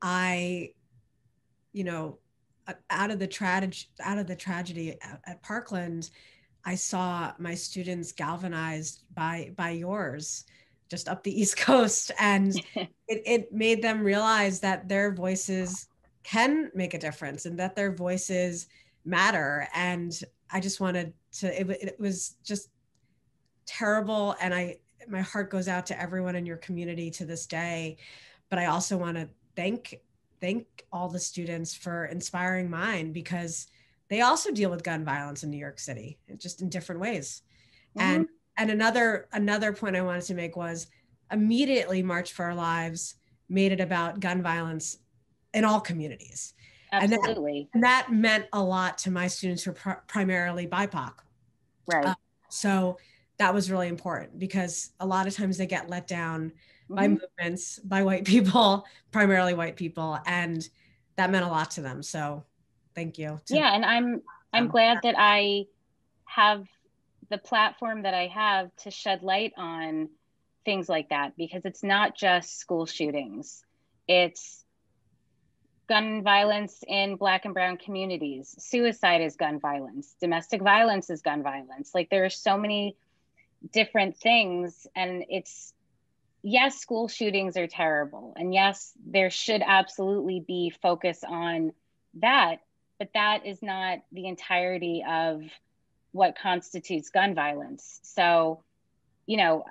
I, you know, out of the tragedy at Parkland, I saw my students galvanized by yours just up the East Coast. And it made them realize that their voices can make a difference and that their voices matter. And I just wanted to, it was just terrible. And my heart goes out to everyone in your community to this day. But I also want to thank all the students for inspiring mine, because they also deal with gun violence in New York City, just in different ways. Mm-hmm. And another point I wanted to make was immediately March for Our Lives made it about gun violence in all communities. And Absolutely. that meant a lot to my students who are primarily BIPOC. Uh, Right. so that was really important, because a lot of times they get let down by Mm-hmm. movements, by white people, primarily white people, and that meant a lot to them. So thank you to Yeah, and I'm them. glad that I have the platform that I have to shed light on things like that, because it's not just school shootings. It's gun violence in Black and brown communities. Suicide is gun violence. Domestic violence is gun violence. Like, there are so many different things, and it's, yes, school shootings are terrible, and yes, there should absolutely be focus on that, but that is not the entirety of what constitutes gun violence. So, you know,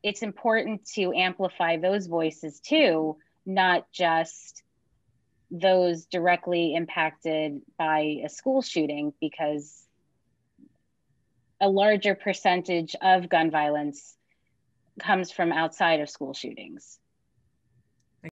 it's important to amplify those voices too, not just those directly impacted by a school shooting, because a larger percentage of gun violence comes from outside of school shootings.